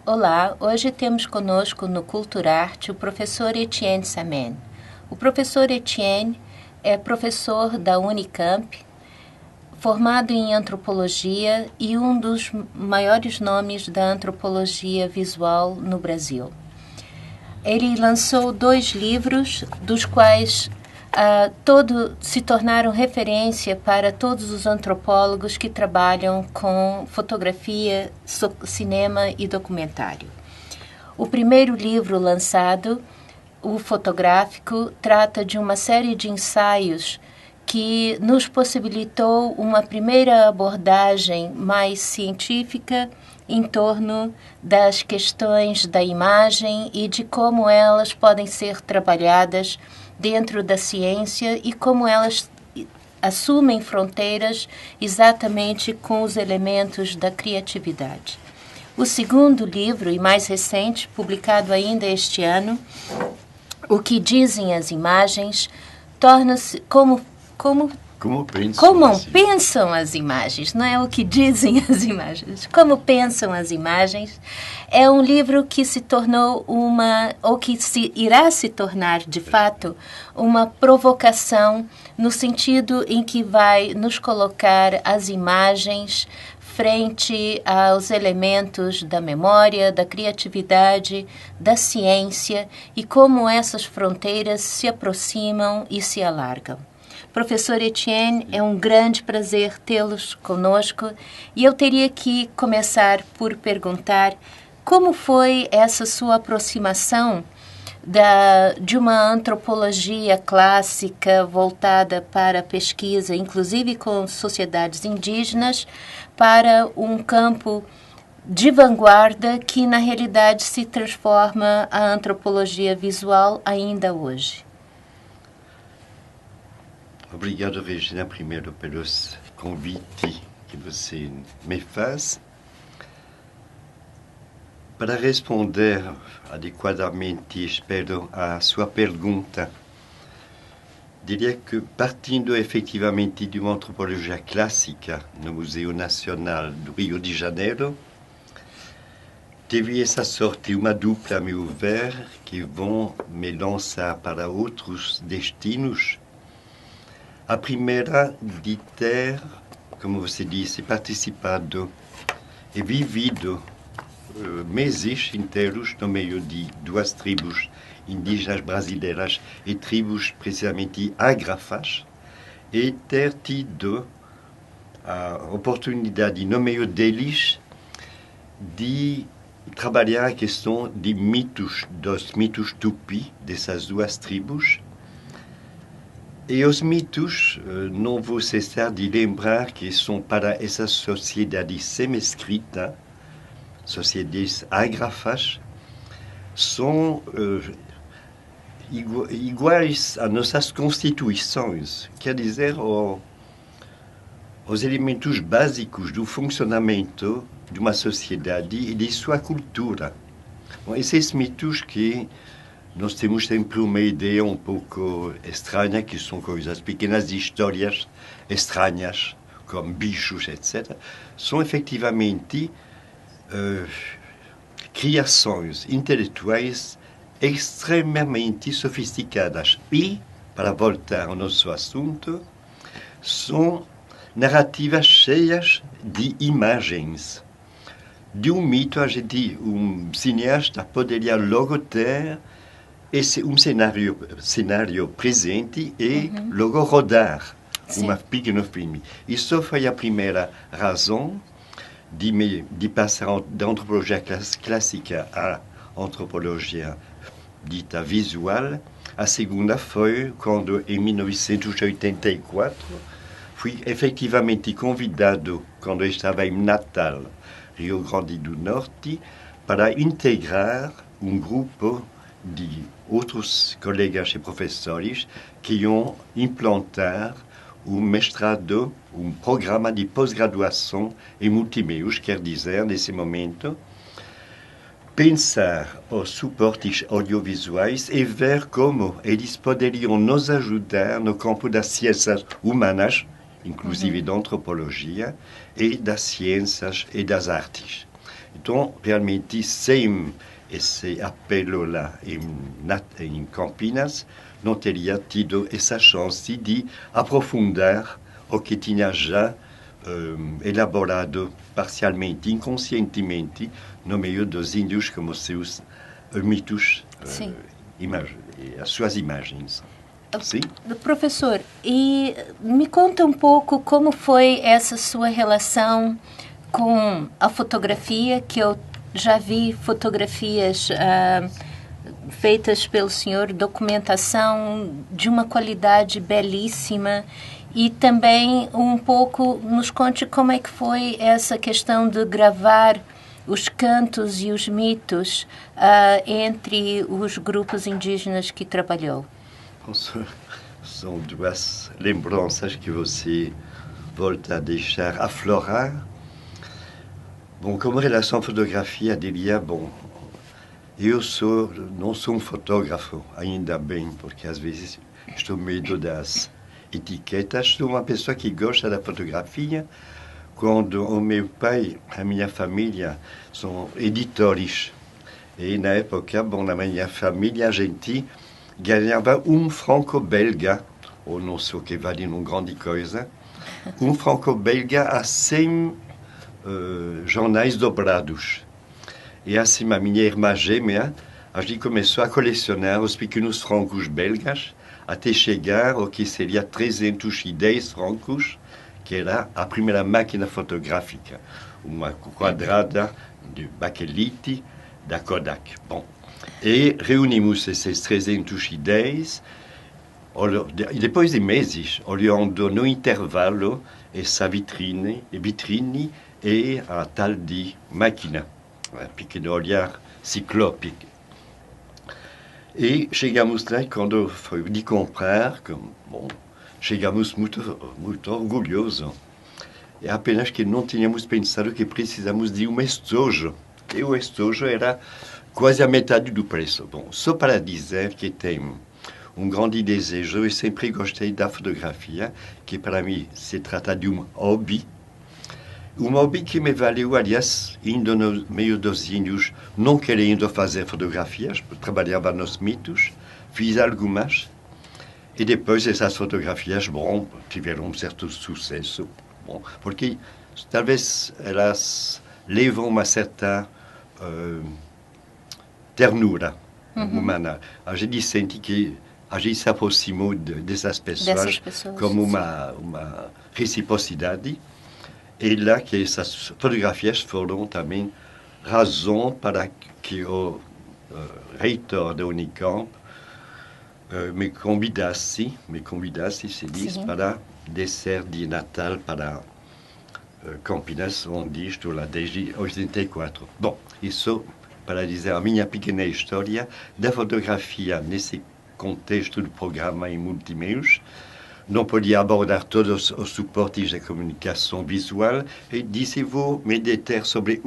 Olá, hoje temos conosco no Culturarte o professor Etienne Samen. O professor Etienne é professor da Unicamp, formado em antropologia e um dos maiores nomes da antropologia visual no Brasil. Ele lançou 2 livros, dos quais se tornaram referência para todos os antropólogos que trabalham com fotografia, cinema e documentário. O primeiro livro lançado, o fotográfico, trata de uma série de ensaios que nos possibilitou uma primeira abordagem mais científica em torno das questões da imagem e de como elas podem ser trabalhadas dentro da ciência e como elas assumem fronteiras exatamente com os elementos da criatividade. O segundo livro, e mais recente, publicado ainda este ano, O que dizem as imagens, torna-se como pensam as imagens, não é o que dizem as imagens, como pensam as imagens. É um livro que se tornou ou que irá se tornar, de fato, uma provocação no sentido em que vai nos colocar as imagens frente aos elementos da memória, da criatividade, da ciência e como essas fronteiras se aproximam e se alargam. Professor Etienne, é um grande prazer tê-los conosco e eu teria que começar por perguntar como foi essa sua aproximação de uma antropologia clássica voltada para a pesquisa, inclusive com sociedades indígenas, para um campo de vanguarda que, na realidade, se transforma a antropologia visual ainda hoje. Obrigado, Regina, primeiro pelos convites que você me faz. Para responder adequadamente, espero, à sua pergunta, diria que, partindo efetivamente de uma antropologia clássica no Museu Nacional do Rio de Janeiro, teve essa sorte, uma dupla, a meu ver, que vão me lançar para outros destinos. A primeira de ter, como você disse, participado e vivido meses inteiros no meio de 2 tribos indígenas brasileiras e tribos precisamente agrafas, e ter tido a oportunidade no meio deles de trabalhar a questão de dos mitos tupi dessas 2 tribos. E os mitos, não vou cessar de lembrar que são para essa sociedade semi-escrita, sociedades agrafas, são iguais a nossas constituições, quer dizer, os elementos básicos do funcionamento de uma sociedade e de sua cultura. Bom, esses mitos que nós temos sempre uma ideia um pouco estranha, que são coisas, pequenas histórias estranhas, como bichos, etc., são efetivamente criações intelectuais extremamente sofisticadas. E, para voltar ao nosso assunto, são narrativas cheias de imagens. De um mito, um cineasta poderia logo ter um cenário presente e logo rodar um pequeno filme. Isso foi a primeira razão de passar da antropologia clássica à antropologia dita visual. A segunda foi quando, em 1984, fui efetivamente convidado, quando eu estava em Natal, Rio Grande do Norte, para integrar um grupo de outros colegas e professores que iam implantar um mestrado, um programa de pós-graduação em multimeios, quer dizer, nesse momento, pensar os suportes audiovisuais e ver como eles poderiam nos ajudar no campo das ciências humanas, inclusive da antropologia, e das ciências e das artes. Então, realmente, sem esse apelo lá em Campinas, não teria tido essa chance de aprofundar o que tinha já elaborado parcialmente, inconscientemente, no meio dos índios como seus mitos, as suas imagens. Sim? Professor, e me conta um pouco como foi essa sua relação com a fotografia, que eu já vi fotografias feitas pelo senhor, documentação de uma qualidade belíssima, e também um pouco nos conte como é que foi essa questão de gravar os cantos e os mitos entre os grupos indígenas que trabalhou. São duas lembranças que você volta a deixar aflorar. Bom, como relação à fotografia, diria, bom, eu não sou um fotógrafo, ainda bem, porque às vezes estou medo das etiquetas. Sou uma pessoa que gosta da fotografia. Quando o meu pai, a minha família, são editores. E na época, bom, na minha família, a gente ganhava franco-belga, ou não sei o que vale uma grande coisa, franco-belga a 100 jornais dobrados. E assim, a minha irmã gêmea, a gente começou a colecionar os pequenos francos belgas, até chegar ao que seria 310 francos, que era a primeira máquina fotográfica, uma quadrada de bakelite da Kodak. Bom, e reunimos esses 310, e depois de meses, olhando no intervalo essa vitrine e a tal de máquina, um pequeno olhar ciclópico. E chegamos lá, quando foi de comprar, bom, chegamos muito orgulhosos. E apenas que não tínhamos pensado que precisamos de um estojo. E o estojo era quase a metade do preço. Bom, só para dizer que tenho um grande desejo e sempre gostei da fotografia, que para mim se trata de um hobby. Um hobby que me valeu, aliás, indo no meio dos índios, não querendo fazer fotografias, trabalhava nos mitos, fiz algumas, e depois essas fotografias, bom, tiveram um certo sucesso, bom, porque talvez elas levam uma certa ternura humana. A gente sente que a gente se aproximou dessas pessoas como uma reciprocidade. E lá que essas fotografias foram também razão para que o reitor da Unicamp me convidasse, se diz, para descer de Natal para Campinas, onde estou lá desde 84. Bom, isso para dizer a minha pequena história da fotografia nesse contexto do programa em multimeios. Não podia abordar todos os suportes de comunicação visual e disse, vou me deter sobre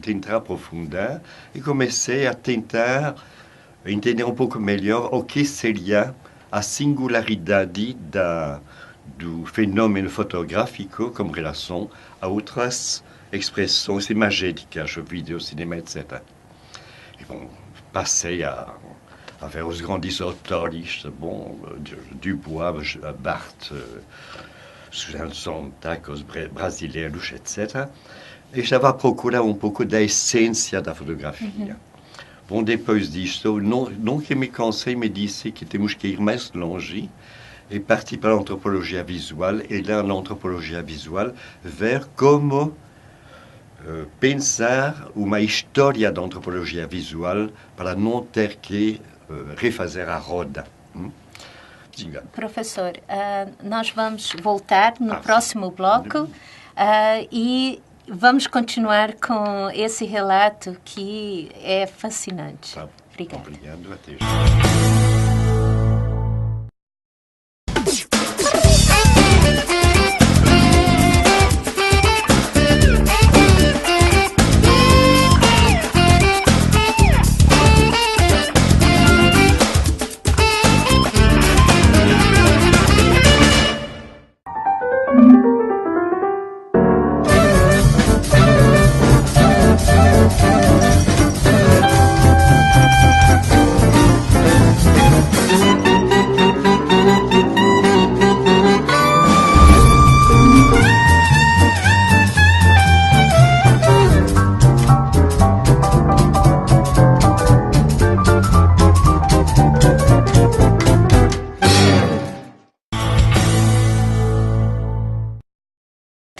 tentar aprofundar, e comecei a tentar entender um pouco melhor o que seria a singularidade do fenômeno fotográfico com relação a outras expressões imagéticas, vídeo, cinema, etc. E bom, passei a ver os grandes autores, bom, Dubois, Barthes, Suzanne Sontag, os brasileiros, etc. E estava a procurar um pouco da essência da fotografia. Bom, depois disto, não que me cansei, me disse que temos que ir mais longe e partir para a antropologia visual, e lá na antropologia visual, ver como pensar uma história da antropologia visual para não ter que refazer a roda. Diga. Professor, nós vamos voltar no próximo bloco e vamos continuar com esse relato que é fascinante. Tá. Obrigada. Obrigado, até já.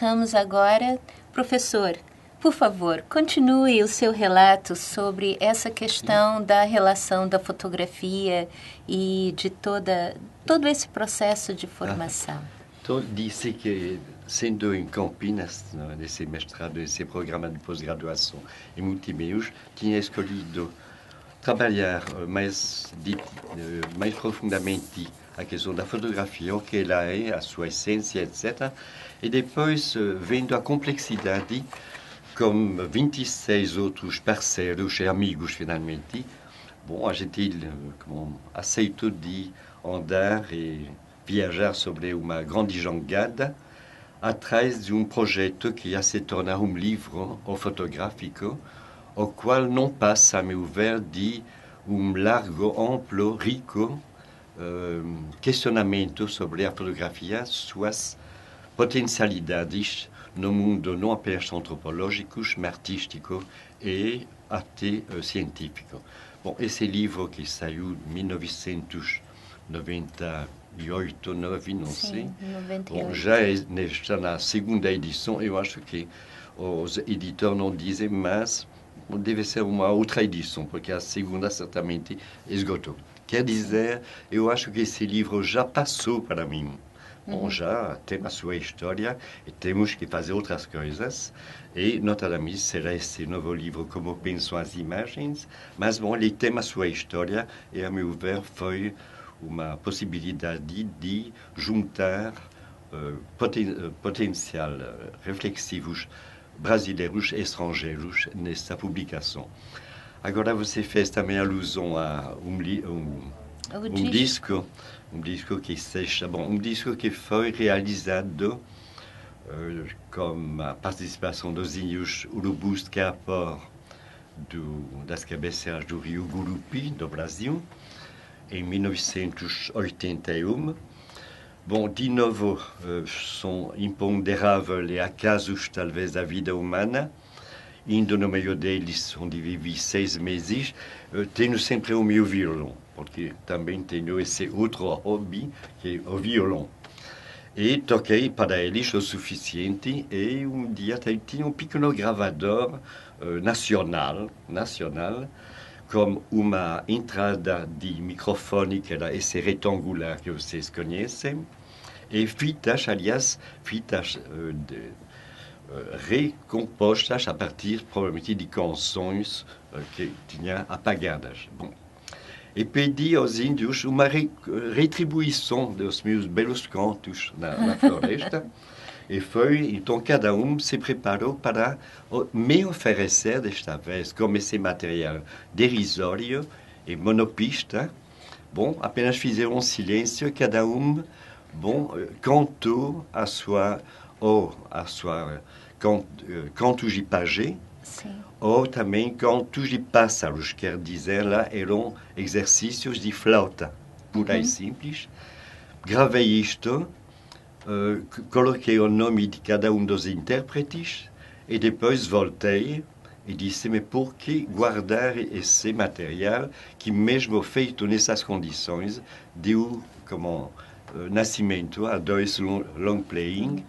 perguntamos agora, professor, por favor, continue o seu relato sobre essa questão da relação da fotografia e de todo esse processo de formação. Então, disse que, sendo em Campinas, nesse mestrado, nesse programa de pós-graduação em multimeios, tinha escolhido trabalhar mais profundamente a questão da fotografia, o que ela é, a sua essência, etc. E depois, vendo a complexidade, com 26 outros parceiros e amigos, finalmente, bom, a gente aceitou de andar e viajar sobre uma grande jangada atrás de um projeto que ia se tornar um livro fotográfico, o qual não passa, a meu ver, de um largo, amplo, rico questionamento sobre a fotografia, suas potencialidades no mundo não apenas antropológico, mas artístico e até científico. Bom, esse livro que saiu em 1998, 9, não sei. 98. Bom, já está na segunda edição. Eu acho que os editores não dizem, mas deve ser uma outra edição, porque a segunda certamente esgotou. Quer dizer, eu acho que esse livro já passou para mim. Bom, já tem a sua história e temos que fazer outras coisas. E, notadamente, será esse novo livro Como Pensam as Imagens. Mas, bom, ele tem a sua história e, a meu ver, foi uma possibilidade de juntar potencial reflexivos brasileiros e estrangeiros nessa publicação. Agora, você fez também alusão a um disco que seja, bom, um disco que foi realizado com a participação dos índios urubus de Capor das cabeceiras do rio Gurupi, do Brasil, em 1981. Bom, de novo, são imponderáveis acasos, talvez, da vida humana. Indo no meio deles, onde vivi 6 meses, tenho sempre o meu violão, porque também tenho esse outro hobby, que é o violão. E toquei para eles o suficiente, e um dia tinha um pequeno gravador nacional, com uma entrada de microfone, que era esse retangular que vocês conhecem, e fitas, aliás, recompostas a partir, provavelmente, de canções que tinha apagadas. Bom, e pedi aos índios uma retribuição dos meus belos cantos na floresta. E foi, então, cada se preparou para me oferecer, desta vez, como esse material derisório e monopista. Bom, apenas fizeram um silêncio, cada cantou a sua cantos de pajé, ou também cantos de pássaros, quer dizer, lá eram exercícios de flauta, pura e simples. Gravei isto, coloquei o nome de cada dos intérpretes e depois voltei e disse, mas por que guardar esse material que, mesmo feito nessas condições, deu como nascimento a 2 long playing,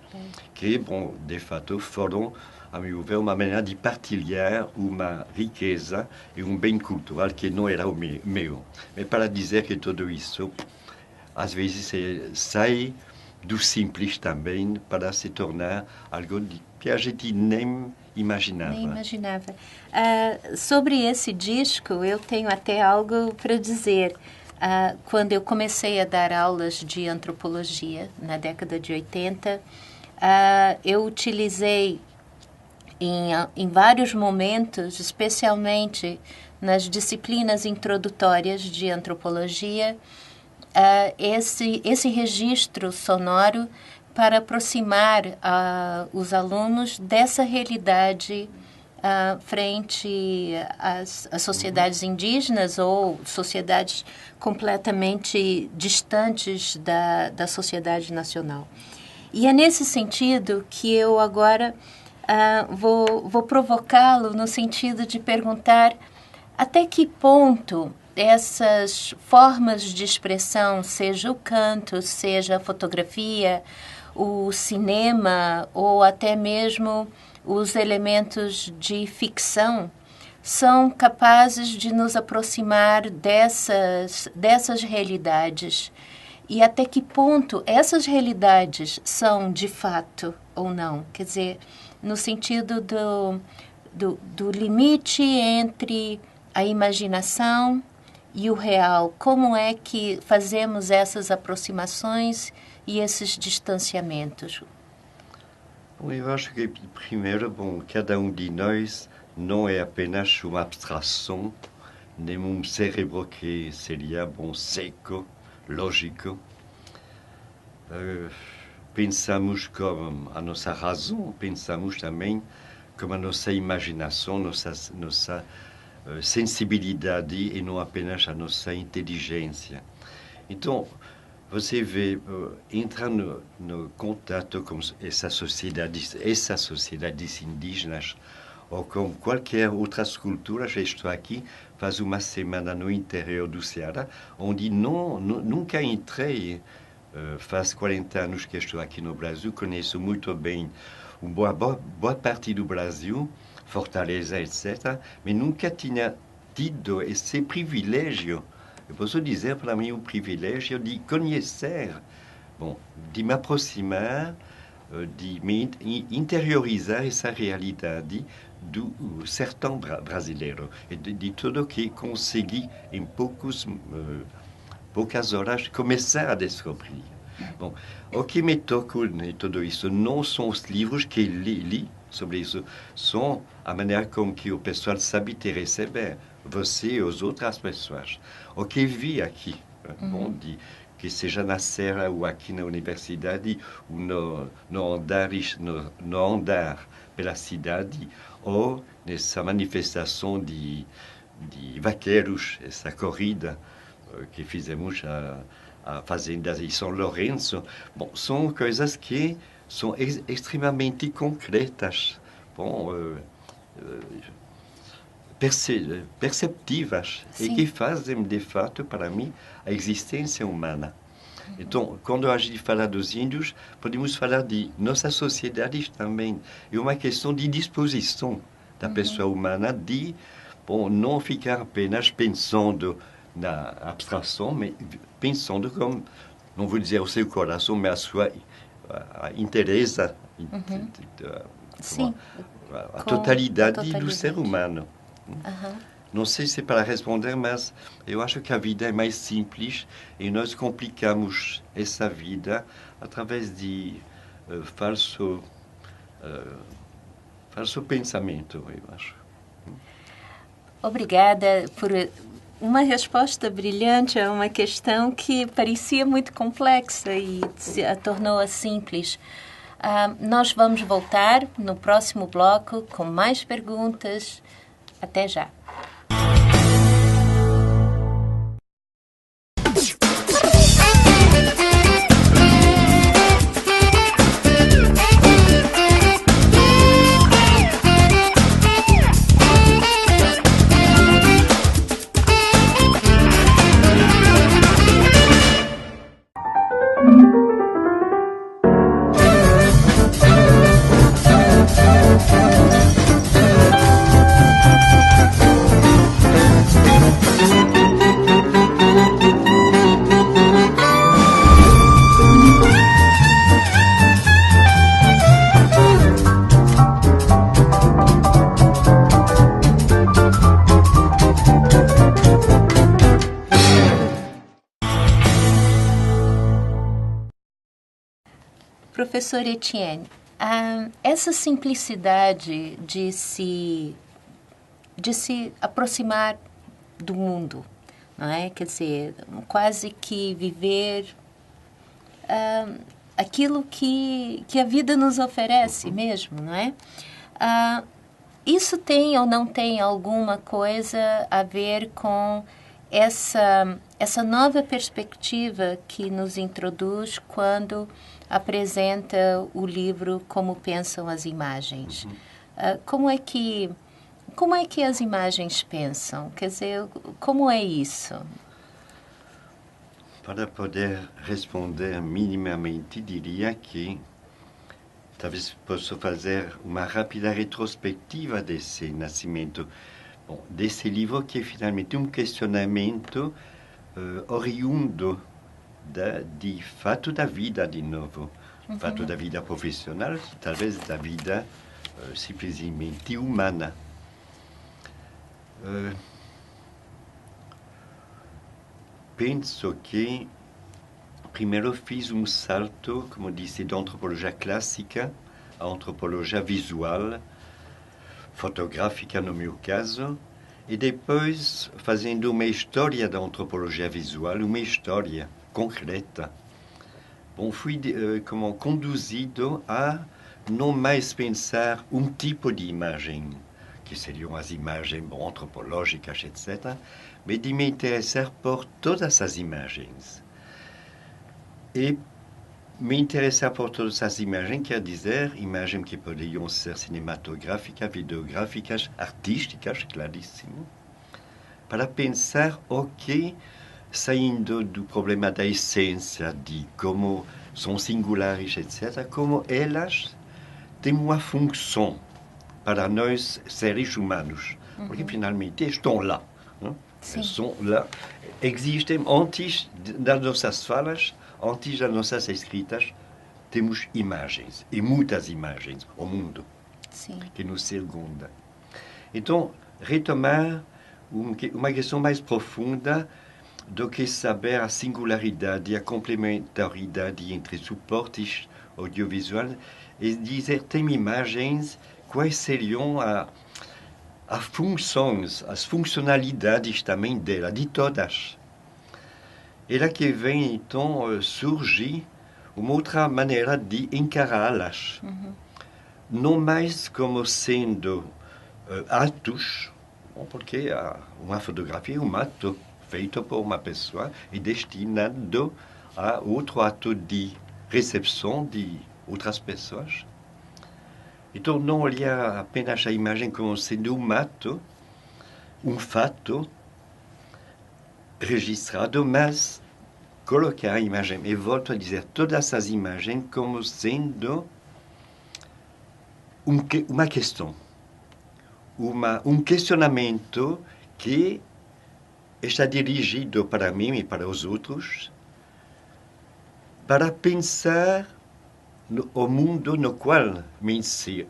que, bom, de fato, foram, a meu ver, uma maneira de partilhar uma riqueza e bem cultural que não era o meu. Mas para dizer que tudo isso, às vezes, sai do simples também para se tornar algo que a gente nem imaginava. Nem imaginava. Sobre esse disco, eu tenho até algo para dizer. Quando eu comecei a dar aulas de antropologia, na década de 80, eu utilizei em vários momentos, especialmente nas disciplinas introdutórias de antropologia, esse registro sonoro para aproximar os alunos dessa realidade frente às sociedades indígenas ou sociedades completamente distantes da sociedade nacional. E é nesse sentido que eu agora vou provocá-lo no sentido de perguntar até que ponto essas formas de expressão, seja o canto, seja a fotografia o cinema ou até mesmo os elementos de ficção são capazes de nos aproximar dessas realidades. E até que ponto essas realidades são de fato ou não. Quer dizer, no sentido do limite entre a imaginação e o real. Como é que fazemos essas aproximações e esses distanciamentos? Bom, eu acho que, primeiro, bom, cada de nós não é apenas uma abstração, nem um cérebro que seria, bom, seco, lógico. Pensamos como a nossa razão, pensamos também como a nossa imaginação, nossa sensibilidade e não apenas a nossa inteligência. Então, você vê, entra no contato com essas sociedades indígenas ou com qualquer outras culturas. Eu estou aqui faz uma semana no interior do Ceará, onde nunca entrei. Faz 40 anos que estou aqui no Brasil, conheço muito bem boa parte do Brasil, Fortaleza, etc., mas nunca tinha tido esse privilégio. Eu posso dizer para mim o privilégio de conhecer, bom, de me aproximar, de me interiorizar essa realidade do sertão brasileiro e de tudo que consegui em poucas horas começar a descobrir. Bom, o que me tocou em tudo isso não são os livros que li sobre isso, são a maneira como que o pessoal sabe te receber, você e as outras pessoas. O que vi aqui, bom, que seja na Serra ou aqui na universidade, ou no andar pela cidade, ou nessa manifestação de vaqueiros, essa corrida que fizemos a fazenda de São Lourenço. Bom, são coisas que são extremamente concretas, bom, perceptivas. Sim. E que fazem, de fato, para mim, a existência humana. Então, quando a gente fala dos índios, podemos falar de nossa sociedade também. É uma questão de disposição da pessoa humana de, bom, não ficar apenas pensando na abstração, mas pensando como, não vou dizer o seu coração, mas a sua interesse, a totalidade do ser humano. Não sei se é para responder, mas eu acho que a vida é mais simples e nós complicamos essa vida através de falso pensamento, eu acho. Obrigada por uma resposta brilhante a uma questão que parecia muito complexa e a tornou-a simples. Nós vamos voltar no próximo bloco com mais perguntas. Até já. Professor Etienne, essa simplicidade de se aproximar do mundo, não é? Quer dizer, quase que viver aquilo que a vida nos oferece mesmo, não é? Isso tem ou não tem alguma coisa a ver com essa nova perspectiva que nos introduz quando apresenta o livro Como Pensam as Imagens? Como é que as imagens pensam? Quer dizer, como é isso? Para poder responder minimamente, diria que talvez possa fazer uma rápida retrospectiva desse nascimento. Bom, desse livro que é finalmente um questionamento oriundo de fato da vida, de novo. Fato da vida profissional, talvez da vida simplesmente humana. Penso que primeiro fiz um salto, como disse, da antropologia clássica à antropologia visual, fotográfica no meu caso, e depois fazendo uma história da antropologia visual, uma história concreta. Bom, fui como conduzido a não mais pensar um tipo de imagem, que seriam as imagens antropológicas, etc., mas de me interessar por todas as imagens. E me interessar por todas as imagens quer dizer imagens que poderiam ser cinematográficas, videográficas, artísticas, claríssimo, para pensar o que, saindo do problema da essência, de como são singulares, etc., como elas têm uma função para nós, seres humanos, porque finalmente estão lá. Não? Estão lá, existem antes das nossas falas, antes das nossas escritas, temos imagens, e muitas imagens, o mundo, que nos circunda. Então, retomar uma questão mais profunda do que saber a singularidade e a complementaridade entre suportes audiovisuais e dizer, tem imagens, quais seriam as funções, as funcionalidades também dela, de todas. E lá que vem, então, surgir uma outra maneira de encará-las. Não mais como sendo atos, porque uma fotografia é um ato feito por uma pessoa e destinado a outro ato de recepção de outras pessoas. Então, não olhar apenas a imagem como sendo um ato, um fato registrado, mas colocar a imagem, e volto a dizer, todas as imagens como sendo uma questão, um questionamento que está dirigido para mim e para os outros, para pensar o mundo no qual me insiro.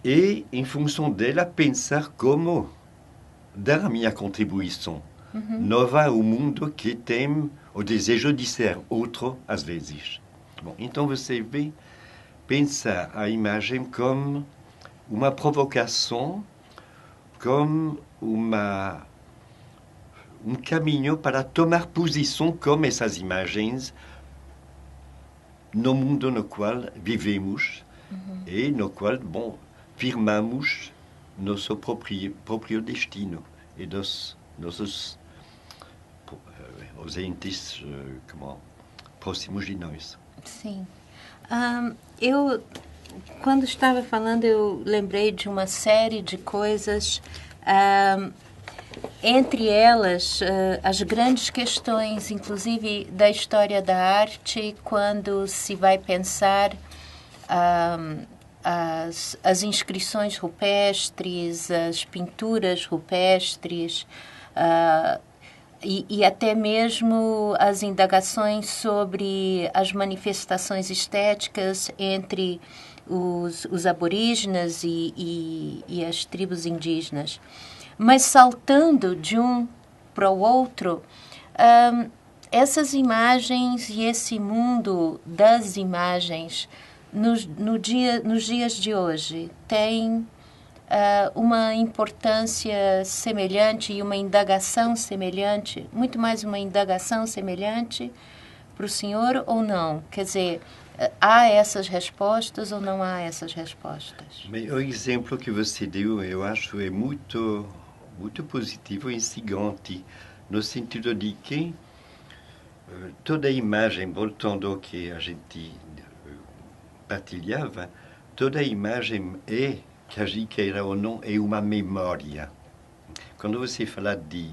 E, em função dela, pensar como dar a minha contribuição nova ao mundo que tem o desejo de ser outro, às vezes. Bom, então você vê pensar a imagem como uma provocação, como um caminho para tomar posição com essas imagens no mundo no qual vivemos e no qual, firmamos nosso próprio destino e dos nossos os entes próximos de nós. Sim. Quando estava falando, eu lembrei de uma série de coisas, entre elas, as grandes questões, inclusive da história da arte, quando se vai pensar as inscrições rupestres, as pinturas rupestres, e até mesmo as indagações sobre as manifestações estéticas entre os aborígenes e as tribos indígenas. Mas saltando de um para o outro, essas imagens e esse mundo das imagens nos dias de hoje tem uma importância semelhante e uma indagação semelhante, muito mais uma indagação semelhante para o senhor ou não? Quer dizer, há essas respostas ou não há essas respostas? Bem, o exemplo que você deu, eu acho, é muito positivo e instigante, no sentido de que toda imagem, voltando ao que a gente partilhava, toda imagem quer ou não, é uma memória. quando você fala de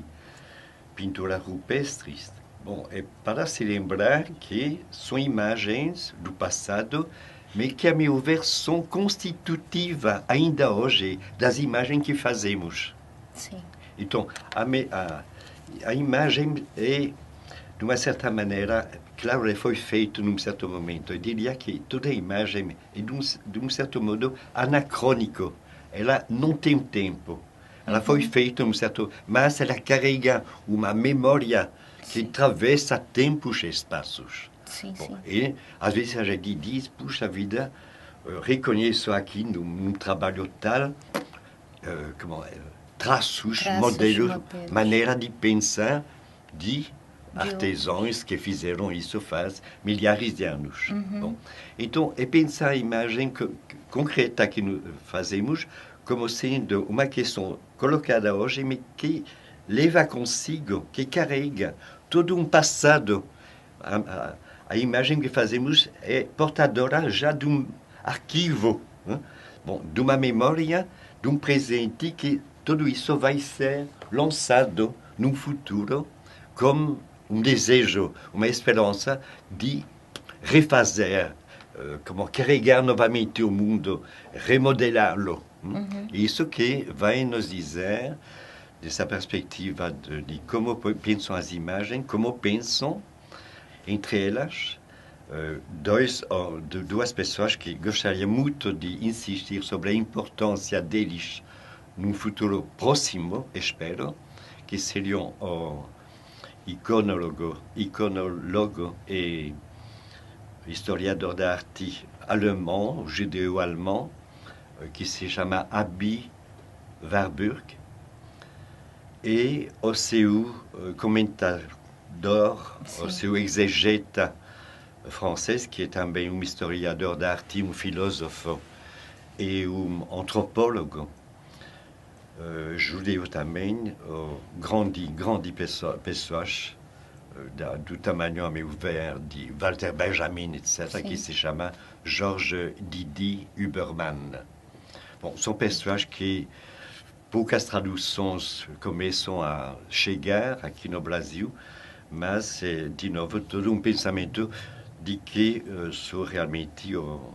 pintura rupestre, bom, é para se lembrar que são imagens do passado, mas que, a meu ver, são constitutivas ainda hoje das imagens que fazemos. Sim. Então, a imagem é, de uma certa maneira, claro, ela foi feita num certo momento. Eu diria que toda imagem é, de um certo modo, anacrônico. Ela não tem tempo. Ela foi feita num certo... Mas ela carrega uma memória que atravessa tempos e espaços. Sim, Bom, sim. e, às vezes, a gente diz, puxa vida, reconheço aqui num trabalho tal, traços, modelos, maneira de pensar de artesãos que fizeram isso faz milhares de anos. Bom, então, é pensar a imagem concreta que nós fazemos como sendo uma questão colocada hoje, mas que leva consigo, que carrega todo um passado. A imagem que fazemos é portadora já de um arquivo, né? Bom, de uma memória, de um presente que tudo isso vai ser lançado num futuro como um desejo, uma esperança de refazer, como carregar novamente o mundo, remodelá-lo. Isso que vai nos dizer, dessa perspectiva de como pensam as imagens, como pensam entre elas duas pessoas que gostariam muito de insistir sobre a importância deles num futuro próximo, espero, que seriam o iconólogo e historiador da arte alemão, judeu-alemão, que se chama Abi Warburg, e o seu comentador, o seu exegeta francês, que é também um historiador da arte, um filósofo e um antropólogo, judeu também, grande pessoas do tamanho, a meu ver, de Walter Benjamin, etc., sim, que se chama Georges Didi Huberman. Bom, são pessoas que poucas traduções começam a chegar aqui no Brasil, mas, de novo, todo um pensamento de que sou realmente o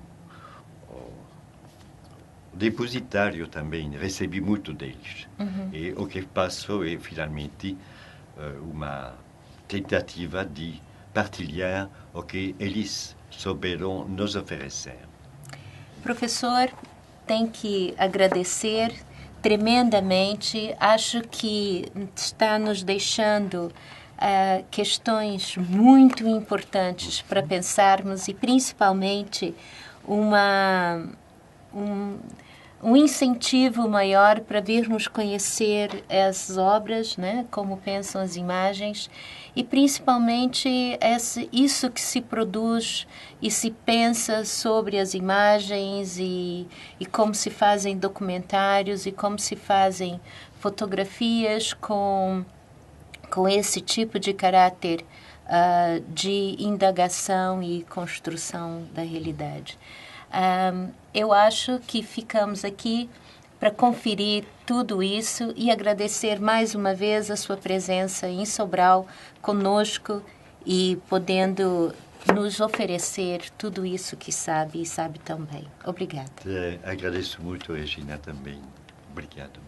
depositário também, recebi muito deles. E o que passou é, finalmente, uma tentativa de partilhar o que eles souberam nos oferecer. Professor, tem que agradecer tremendamente. Acho que está nos deixando questões muito importantes para pensarmos e, principalmente, um incentivo maior para virmos conhecer as obras, né, como pensam as imagens, e principalmente isso que se produz e se pensa sobre as imagens e como se fazem documentários e como se fazem fotografias com esse tipo de caráter de indagação e construção da realidade. Eu acho que ficamos aqui para conferir tudo isso e agradecer mais uma vez a sua presença em Sobral conosco e podendo nos oferecer tudo isso que sabe e sabe tão bem. Obrigada. Agradeço muito, Regina, também. Obrigado.